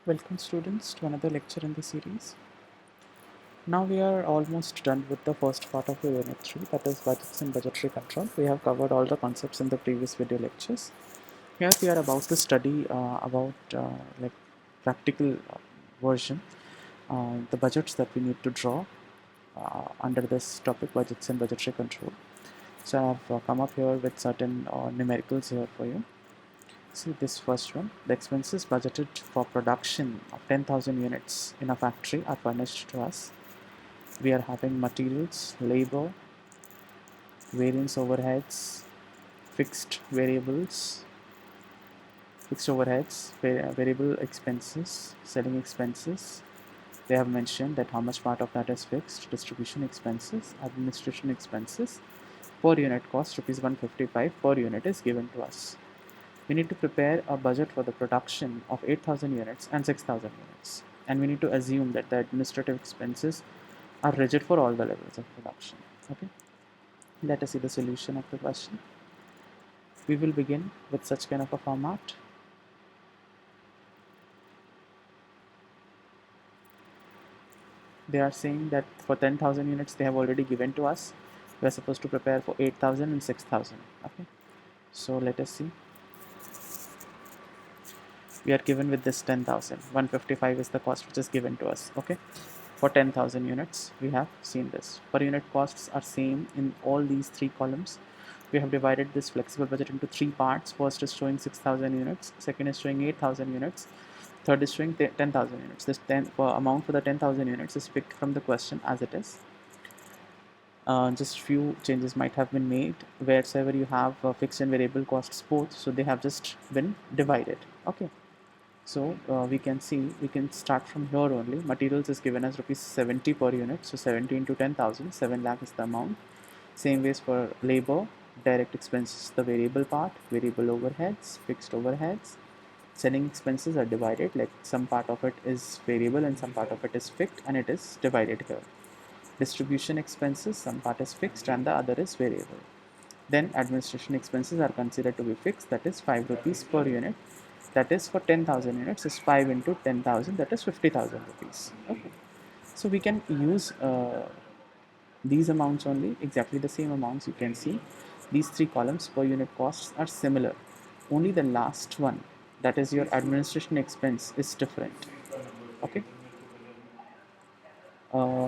Welcome students to another lecture in the series. Now we are almost done with the first part of the unit 3, that is budgets and budgetary control. We have covered all the concepts in the previous video lectures. Here we are about to study about like practical version, the budgets that we need to draw under this topic, budgets and budgetary control. So I have come up here with certain numericals here for you. See this first one. The expenses budgeted for production of 10,000 units in a factory are furnished to us. We are having materials, labor, variance overheads, fixed variables, fixed overheads, variable expenses, selling expenses. They have mentioned that how much part of that is fixed, distribution expenses, administration expenses. Per unit cost, rupees 155 per unit is given to us. We need to prepare a budget for the production of 8,000 units and 6,000 units. And we need to assume that the administrative expenses are rigid for all the levels of production. Okay. Let us see the solution of the question. We will begin with such kind of a format. They are saying that for 10,000 units they have already given to us. We are supposed to prepare for 8,000 and 6,000. Okay. So let us see. We are given with this 10,000. 155 is the cost which is given to us. Okay. For 10,000 units, we have seen this. Per unit costs are same in all these three columns. We have divided this flexible budget into three parts. First is showing 6,000 units, second is showing 8,000 units, third is showing 10,000 units. This amount for the 10,000 units is picked from the question as it is. Just few changes might have been made wherever you have fixed and variable costs both, so they have just been divided. Okay. So we can see, we can start from here only. Materials is given as rupees 70 per unit. So 70 into 10,000, 7 lakh is the amount. Same ways for labor, direct expenses, the variable part, variable overheads, fixed overheads. Selling expenses are divided, like some part of it is variable and some part of it is fixed, and it is divided here. Distribution expenses, some part is fixed and the other is variable. Then administration expenses are considered to be fixed, that is 5 rupees per unit. That is for 10,000 units is 5 into 10,000, that is 50,000 rupees. Okay. So we can use these amounts only, exactly the same amounts you can see. These three columns per unit costs are similar. Only the last one, that is your administration expense, is different. Okay. Uh,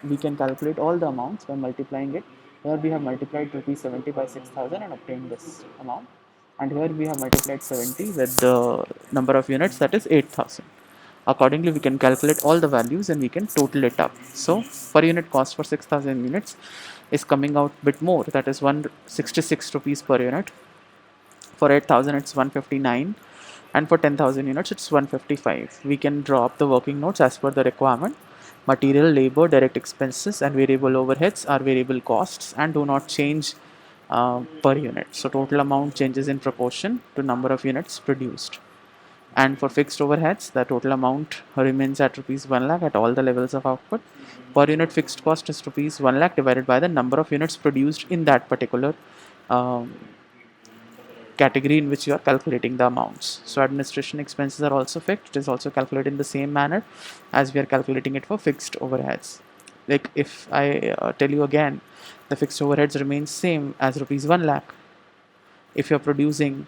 we can calculate all the amounts by multiplying it. Here we have multiplied rupees 70 by 6,000 and obtained this amount. And here we have multiplied 70 with the number of units, that is 8,000. Accordingly, we can calculate all the values and we can total it up. So per unit cost for 6,000 units is coming out a bit more, that is 166 rupees per unit. For 8,000 it's 159, and for 10,000 units it's 155. We can draw up the working notes as per the requirement. Material, labor, direct expenses and variable overheads are variable costs and do not change per unit. So total amount changes in proportion to number of units produced. And for fixed overheads, the total amount remains at rupees 1 lakh at all the levels of output. Per unit fixed cost is rupees 1 lakh divided by the number of units produced in that particular um, category in which you are calculating the amounts. So administration expenses are also fixed. It is also calculated in the same manner as we are calculating it for fixed overheads. Like if I tell you again, the fixed overheads remain same as rupees 1 lakh. If you are producing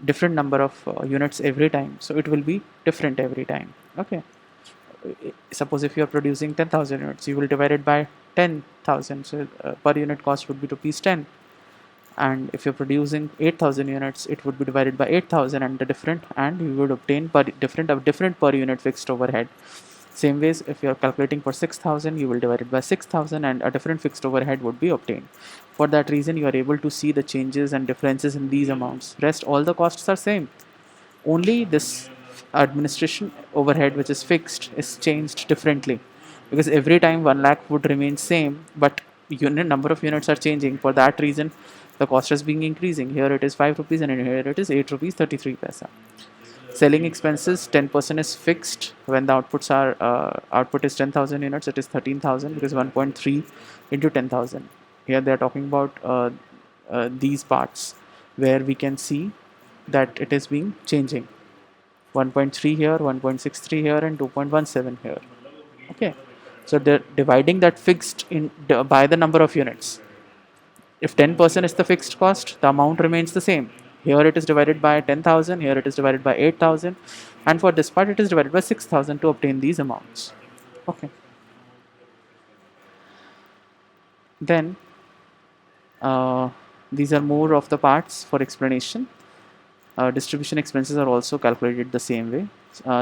different number of units every time, so it will be different every time. Okay. Suppose if you are producing 10,000 units, you will divide it by 10,000. So per unit cost would be rupees 10. And if you're producing 8,000 units, it would be divided by 8,000 and the different, and you would obtain different per unit fixed overhead. Same ways, if you're calculating for 6,000, you will divide it by 6,000 and a different fixed overhead would be obtained. For that reason, you are able to see the changes and differences in these amounts. Rest all the costs are same. Only this administration overhead, which is fixed, is changed differently, because every time 1 lakh would remain same, but unit number of units are changing. For that reason, the cost is being increasing. Here it is 5 rupees and here it is 8 rupees 33 paisa. Selling expenses, 10% is fixed. When the output is 10,000 units, it is 13,000, because 1.3 into 10,000. Here they are talking about these parts where we can see that it is being changing. 1.3 here, 1.63 here, and 2.17 here. Okay, so they're dividing that fixed by the number of units. If 10% is the fixed cost, the amount remains the same. Here it is divided by 10,000, here it is divided by 8,000, and for this part it is divided by 6,000 to obtain these amounts. Okay. Then uh, these are more of the parts for explanation. Distribution expenses are also calculated the same way.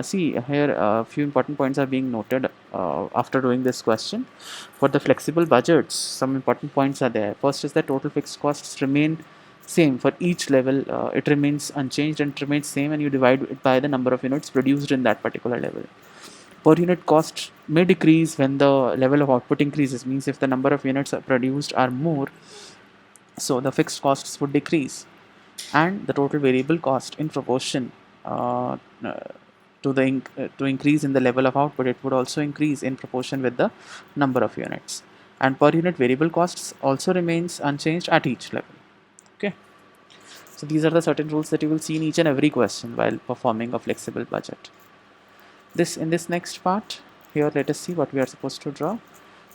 See here a few important points are being noted after doing this question. For the flexible budgets, some important points are there. First is that total fixed costs remain same for each level. It remains unchanged and it remains same, and you divide it by the number of units produced in that particular level. Per unit cost may decrease when the level of output increases. Means if the number of units produced are more, so the fixed costs would decrease, and the total variable cost in proportion uh, to increase in the level of output, it would also increase in proportion with the number of units, and per unit variable costs also remains unchanged at each level. Okay, so these are the certain rules that you will see in each and every question while performing a flexible budget. This in this next part, here let us see what we are supposed to draw.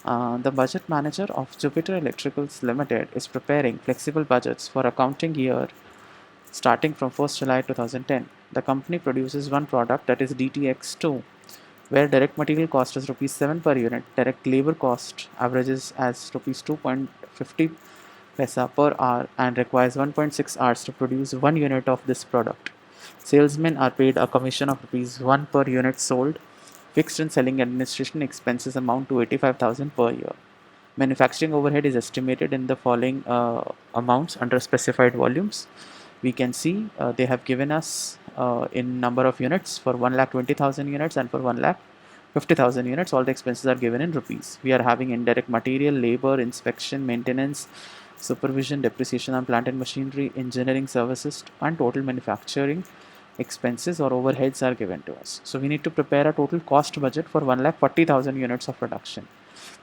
The budget manager of Jupiter Electricals Limited is preparing flexible budgets for accounting year starting from 1st July 2010. The company produces one product, that is DTX2, where direct material cost is rupees 7 per unit, direct labor cost averages as rupees 2.50 paisa per hour and requires 1.6 hours to produce 1 unit of this product. Salesmen are paid a commission of rupees 1 per unit sold. Fixed and selling administration expenses amount to 85,000 per year. Manufacturing overhead is estimated in the following amounts under specified volumes. We can see they have given us in number of units for 1,20,000 units and for 1,50,000 units. All the expenses are given in rupees. We are having indirect material, labor, inspection, maintenance, supervision, depreciation on plant and machinery, engineering services, and total manufacturing expenses or overheads are given to us. So we need to prepare a total cost budget for 1,40,000 units of production.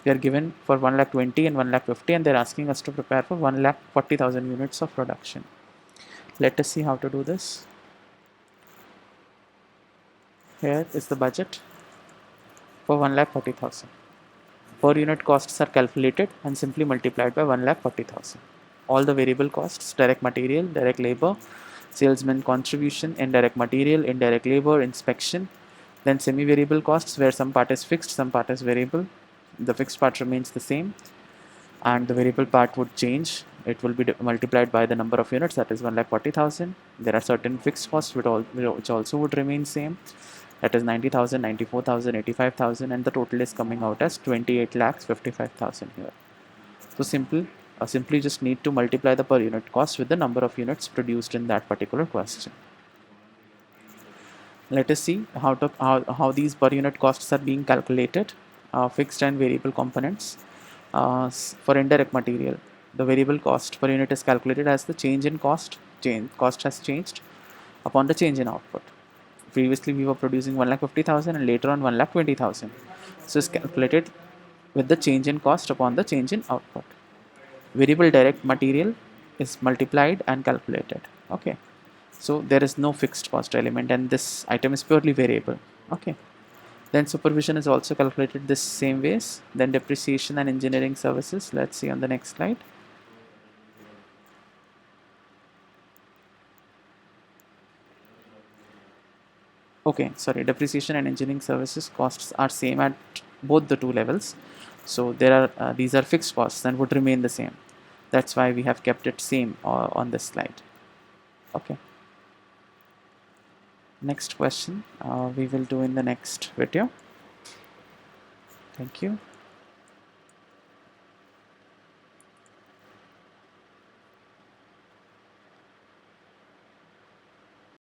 We are given for 1,20,000 and 1,50,000, and they're asking us to prepare for 1,40,000 units of production. Let us see how to do this. Here is the budget for 1,40,000. Per unit costs are calculated and simply multiplied by 1,40,000. All the variable costs, direct material, direct labor, salesman contribution, indirect material, indirect labor, inspection, then semi-variable costs where some part is fixed, some part is variable. The fixed part remains the same and the variable part would change. It will be multiplied by the number of units, that is 1,40,000. There are certain fixed costs which also would remain same, that is 90,000, 94,000, 85,000, and the total is coming out as 28,55,000 here. So simply just need to multiply the per unit cost with the number of units produced in that particular question. Let us see how these per unit costs are being calculated. Fixed and variable components. For indirect material, the variable cost per unit is calculated as the change in cost. Cost has changed upon the change in output. Previously we were producing 1,50,000 and later on 1,20,000. So it's calculated with the change in cost upon the change in output. Variable direct material is multiplied and calculated. Okay, so there is no fixed cost element and this item is purely variable. Okay, then supervision is also calculated this same ways. Then depreciation and engineering services, let's see on the next slide. Okay, sorry, depreciation and engineering services costs are same at both the two levels. So there are these are fixed costs and would remain the same. That's why we have kept it same on this slide. Okay. Next question we will do in the next video. Thank you.